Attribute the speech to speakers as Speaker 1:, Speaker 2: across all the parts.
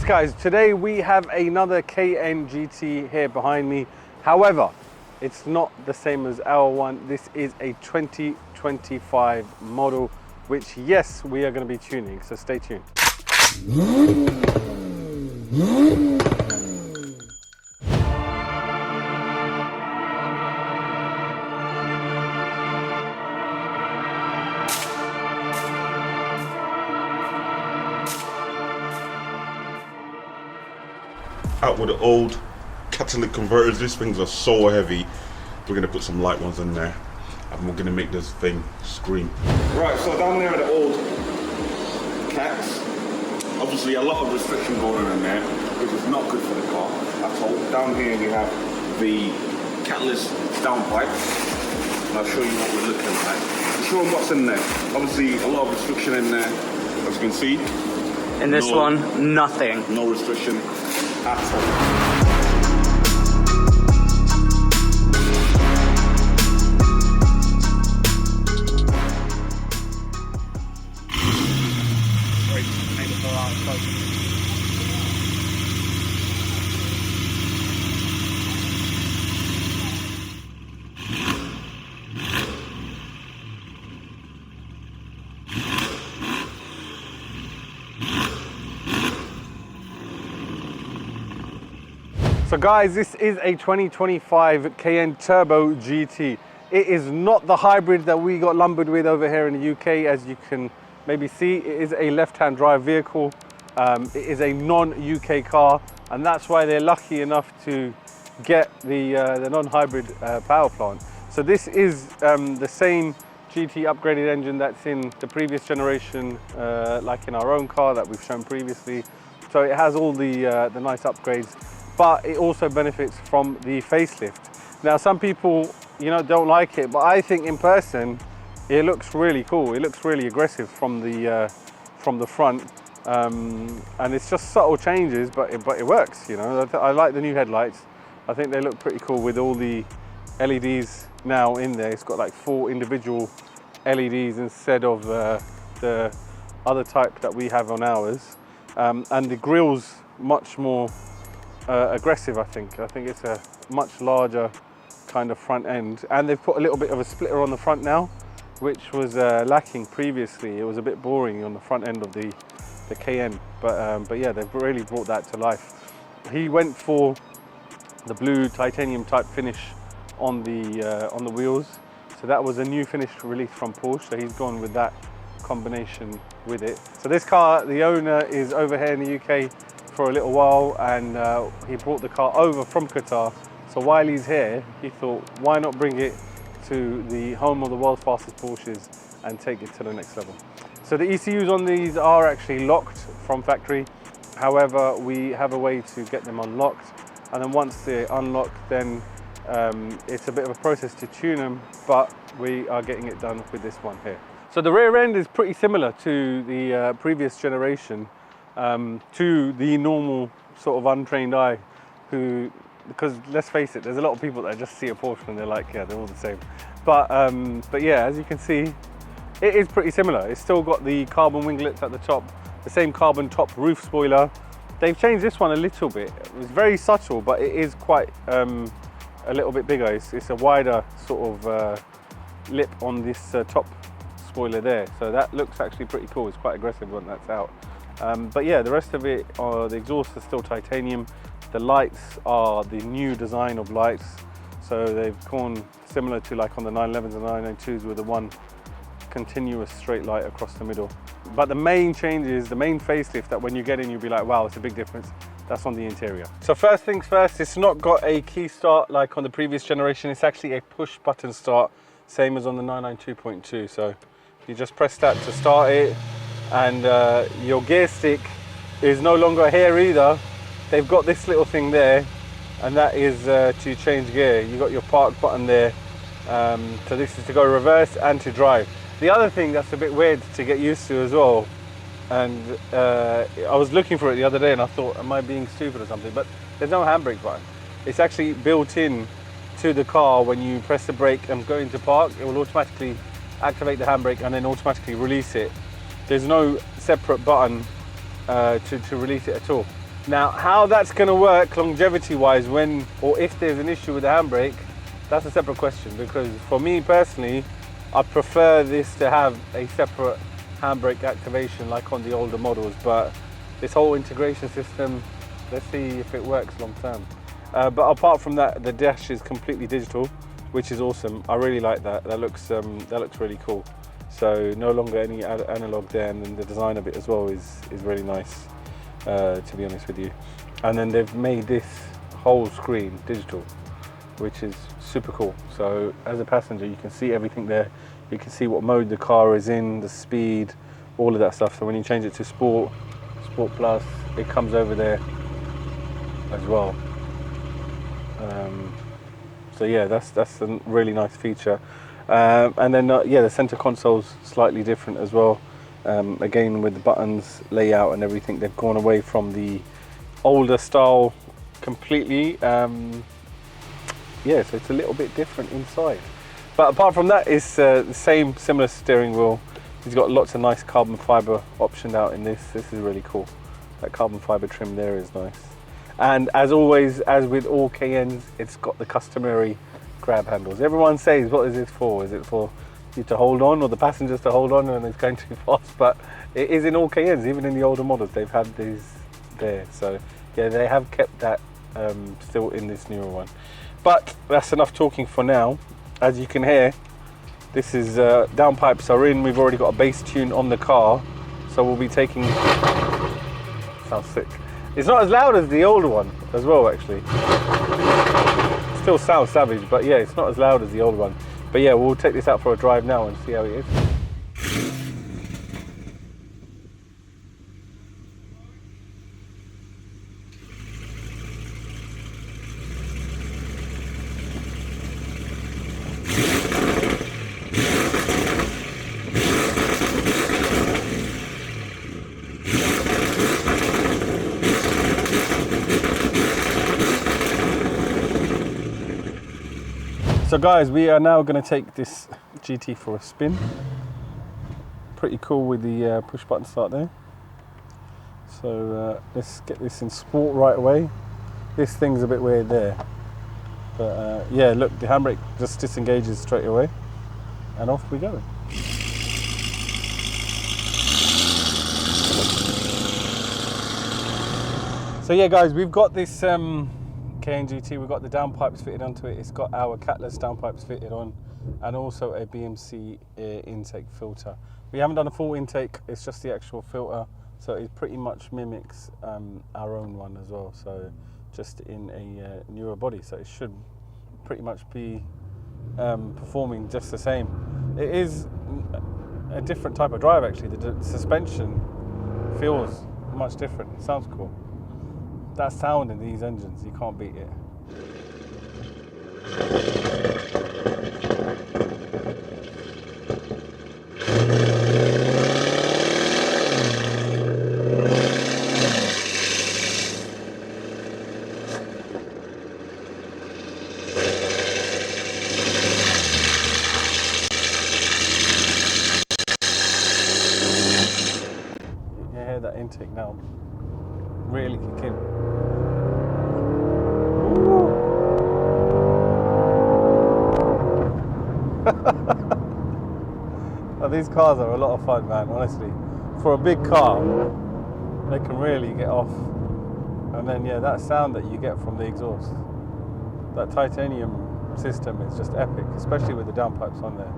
Speaker 1: guys, today we have another Cayenne GT here behind me. However, it's not the same as our one. This is a 2025 model, which yes, we are going to be tuning, so stay tuned.
Speaker 2: Out with the old catalytic converters. These things are so heavy. We're gonna put some light ones in there and we're gonna make this thing scream. Right, so down there are the old cats. Obviously a lot of restriction going on in there, which is not good for the car at all. Down here we have the catalyst downpipe. And I'll show you what we're looking at. I'll show them what's in there. Obviously a lot of restriction in there, as you can see.
Speaker 3: In this one, nothing.
Speaker 2: No restriction at all.
Speaker 1: So guys, this is a 2025 Cayenne Turbo GT. It is not the hybrid that we got lumbered with over here in the UK. As you can maybe see, it is a left-hand drive vehicle. It is a non-UK car, and that's why they're lucky enough to get the non-hybrid power plant. So this is the same GT upgraded engine that's in the previous generation, like in our own car that we've shown previously. So it has all the nice upgrades, but it also benefits from the facelift. Now, some people, don't like it, but I think in person, it looks really cool. It looks really aggressive from the front, and it's just subtle changes, but it works. I like the new headlights. I think they look pretty cool with all the LEDs now in there. It's got like 4 individual LEDs instead of the other type that we have on ours, and the grille's much more aggressive. I think it's a much larger kind of front end, and they've put a little bit of a splitter on the front now, which was lacking previously. It was a bit boring on the front end of the Cayenne, but yeah, they've really brought that to life. He went for the blue titanium type finish on the wheels, so that was a new finish released from Porsche, so he's gone with that combination with it. So this car, the owner is over here in the UK for a little while, and he brought the car over from Qatar. So while he's here, he thought, why not bring it to the home of the world's fastest Porsches and take it to the next level. So the ECUs on these are actually locked from factory. However, we have a way to get them unlocked, and then once they're unlocked, then it's a bit of a process to tune them, but we are getting it done with this one here. So the rear end is pretty similar to the previous generation, to the normal sort of untrained eye, because let's face it, there's a lot of people that just see a Porsche and they're like, yeah, they're all the same. But yeah, as you can see, it is pretty similar. It's still got the carbon winglets at the top, the same carbon top roof spoiler. They've changed this one a little bit. It's very subtle, but it is quite a little bit bigger. It's a wider sort of lip on this top spoiler there. So that looks actually pretty cool. It's quite aggressive when that's out. But yeah, the rest of it, the exhaust is still titanium. The lights are the new design of lights. So they've gone similar to like on the 911s and 992s with the one continuous straight light across the middle. But the main change is the main facelift that when you get in, you'll be like, wow, it's a big difference. That's on the interior. So first things first, it's not got a key start like on the previous generation. It's actually a push button start, same as on the 992.2. So you just press that to start it, and your gear stick is no longer here either. They've got this little thing there, and that is to change gear. You've got your park button there. So this is to go reverse and to drive. The other thing that's a bit weird to get used to as well, and I was looking for it the other day and I thought, am I being stupid or something? But there's no handbrake button. It's actually built in to the car. When you press the brake and go into park, it will automatically activate the handbrake and then automatically release it. There's no separate button to release it at all. Now, how that's going to work longevity-wise when or if there's an issue with the handbrake, that's a separate question, because for me personally, I prefer this to have a separate handbrake activation like on the older models, but this whole integration system, let's see if it works long term. But apart from that, the dash is completely digital, which is awesome. I really like that. That looks really cool. So no longer any analog there, and then the design of it as well is really nice, to be honest with you. And then they've made this whole screen digital, which is super cool. So as a passenger, you can see everything there. You can see what mode the car is in, the speed, all of that stuff. So when you change it to Sport Plus, it comes over there as well. So yeah, that's a really nice feature. And then yeah, the center console's slightly different as well. Again, with the buttons, layout and everything, they've gone away from the older style completely. Yeah, so it's a little bit different inside. But apart from that, it's the same, similar steering wheel. He's got lots of nice carbon fiber optioned out in this. This is really cool. That carbon fiber trim there is nice. And as always, as with all Cayennes, it's got the customary grab handles. Everyone says, what is this for? Is it for you to hold on, or the passengers to hold on when it's going too fast? But it is in all Cayennes, even in the older models, they've had these there. So yeah, they have kept that still in this newer one. But that's enough talking for now. As you can hear, this is downpipes are in. We've already got a bass tune on the car, so we'll be taking. Sounds sick. It's not as loud as the older one as well, actually. Still sounds savage, but yeah, it's not as loud as the older one. But yeah, we'll take this out for a drive now and see how it is. So guys, we are now going to take this GT for a spin. Pretty cool with the push button start there. So let's get this in sport right away. This thing's a bit weird there. But yeah, look, the handbrake just disengages straight away. And off we go. So yeah guys, we've got this Cayenne GT, we've got the downpipes fitted onto it. It's got our catless downpipes fitted on, and also a BMC intake filter. We haven't done a full intake, it's just the actual filter, so it pretty much mimics our own one as well, so just in a newer body, so it should pretty much be performing just the same. It is a different type of drive actually. The suspension feels much different. It sounds cool. That sound in these engines, you can't beat it. You can hear that intake now really kick in. Oh, these cars are a lot of fun, man, honestly. For a big car, they can really get off. And then, yeah, that sound that you get from the exhaust, that titanium system is just epic, especially with the downpipes on there.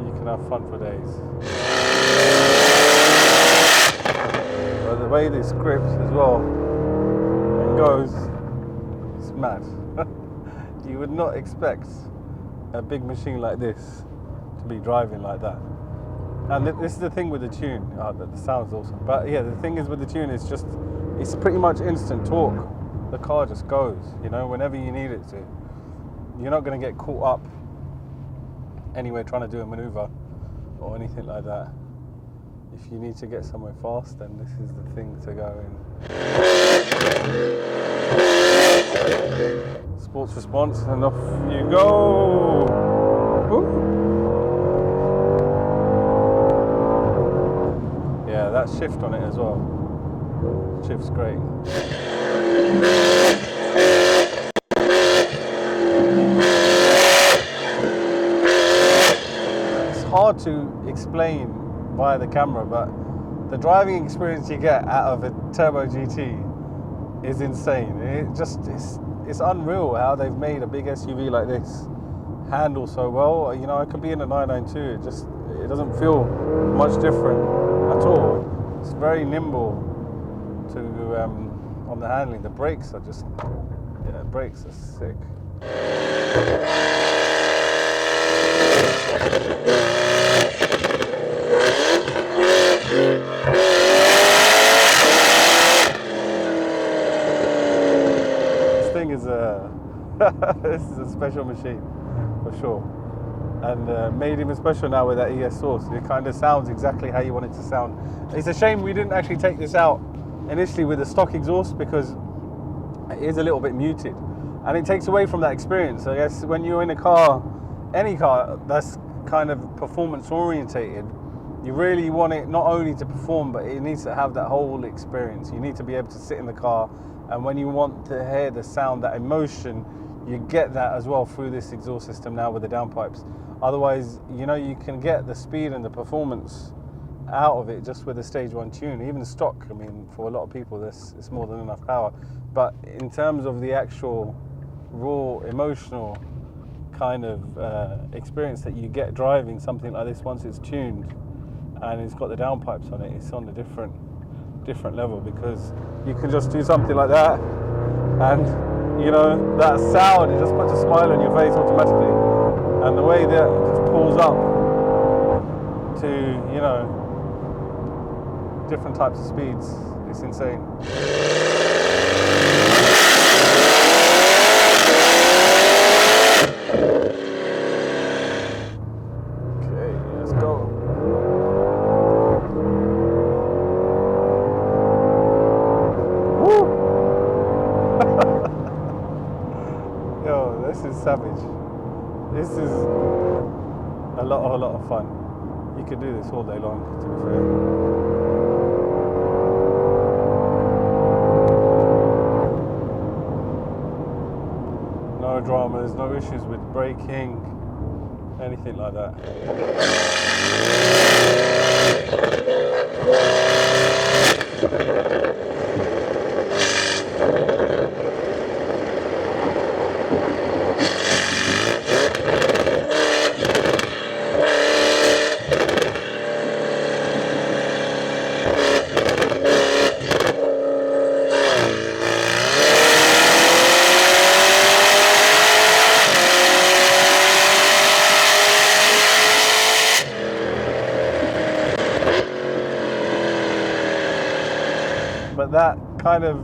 Speaker 1: You can have fun for days. But the way this grips as well and goes, it's mad. You would not expect a big machine like this to be driving like that. And this is the thing with the tune. The sound's awesome. But yeah, the thing is with the tune, it's pretty much instant torque. The car just goes, you know, whenever you need it to. You're not going to get caught up anywhere trying to do a maneuver or anything like that. If you need to get somewhere fast, then this is the thing to go in. Sports response, and off you go. Woo. that shift on it as well. Shift's great. It's hard to explain via the camera, but the driving experience you get out of a Turbo GT is insane. It's unreal how they've made a big SUV like this handle so well. You know, I could be in a 992. It doesn't feel much different at all. It's very nimble to on the handling. The brakes are just, yeah, brakes are sick. This thing is this is a special machine for sure, and made even special now with that ES source. It kind of sounds exactly how you want it to sound. It's a shame we didn't actually take this out initially with the stock exhaust, because it is a little bit muted and it takes away from that experience. I guess when you're in a car, any car that's kind of performance orientated, you really want it not only to perform, but it needs to have that whole experience. You need to be able to sit in the car, and when you want to hear the sound, that emotion, you get that as well through this exhaust system now with the downpipes. Otherwise, you know, you can get the speed and the performance out of it just with a stage 1 tune. Even stock, I mean, for a lot of people, it's more than enough power. But in terms of the actual raw emotional kind of experience that you get driving something like this, once it's tuned and it's got the downpipes on it, it's on a different level, because you can just do something like that and, you know, that sound, it just puts a smile on your face automatically. And the way that it just pulls up to, you know, different types of speeds, it's insane. Okay, let's go. Woo! Yo, this is savage. This is a lot of fun. You could do this all day long, to be fair. No dramas, no issues with braking, anything like that. But that kind of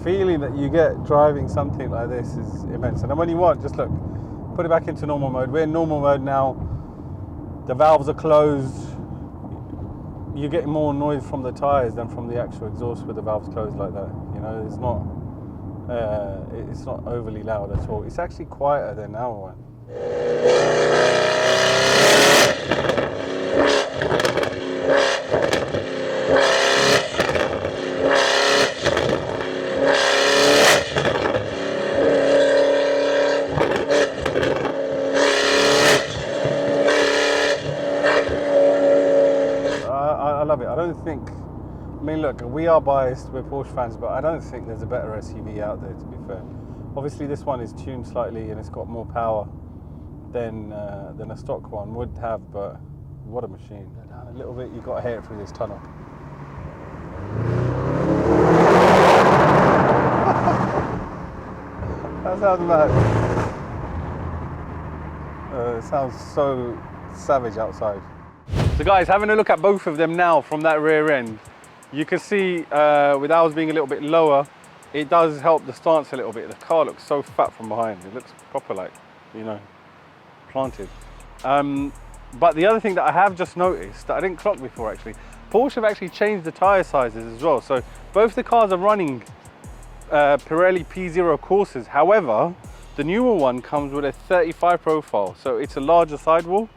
Speaker 1: feeling that you get driving something like this is immense. And then when you want, just look, put it back into normal mode. We're in normal mode now. The valves are closed. You're getting more noise from the tires than from the actual exhaust with the valves closed like that. You know, it's not overly loud at all. It's actually quieter than our one. I love it. I don't think, I mean, look, we are biased, we're Porsche fans, but I don't think there's a better SUV out there, to be fair. Obviously this one is tuned slightly and it's got more power than a stock one would have, but what a machine. Go down a little bit, you've got to hear it through this tunnel. That sounds mad. It sounds so savage outside. So guys, having a look at both of them now from that rear end, you can see with ours being a little bit lower, it does help the stance a little bit. The car looks so fat from behind. It looks proper, like, you know, planted. But the other thing that I have just noticed that I didn't clock before actually, Porsche have actually changed the tyre sizes as well. So both the cars are running Pirelli P0 Corsas. However, the newer one comes with a 35 profile. So it's a larger sidewall.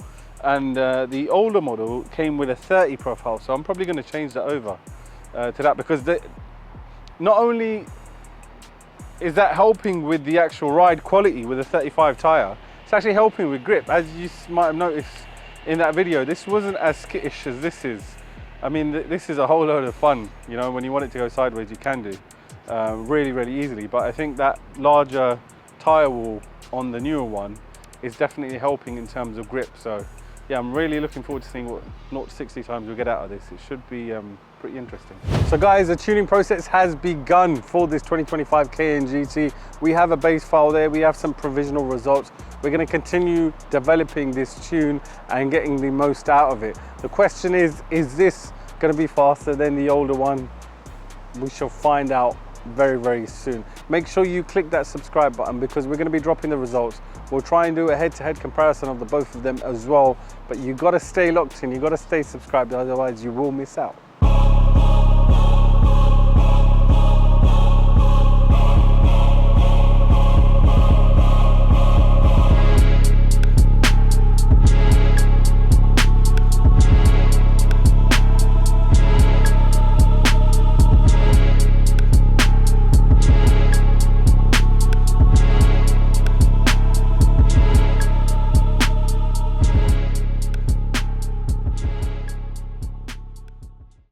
Speaker 1: And the older model came with a 30 profile, so I'm probably going to change that over to that, because not only is that helping with the actual ride quality with a 35 tyre, it's actually helping with grip. As you might have noticed in that video, this wasn't as skittish as this is. I mean, this is a whole load of fun. You know, when you want it to go sideways, you can do really, really easily. But I think that larger tyre wall on the newer one is definitely helping in terms of grip. So yeah, I'm really looking forward to seeing what 0 to 60 times we'll get out of this. It should be pretty interesting. So guys, the tuning process has begun for this 2025 Cayenne GT. We have a base file there, we have some provisional results. We're going to continue developing this tune and getting the most out of it. The question is this going to be faster than the older one? We shall find out very, very soon. Make sure you click that subscribe button, because we're going to be dropping the results. We'll try and do a head-to-head comparison of the both of them as well, but you got to stay locked in, you got to stay subscribed, otherwise you will miss out.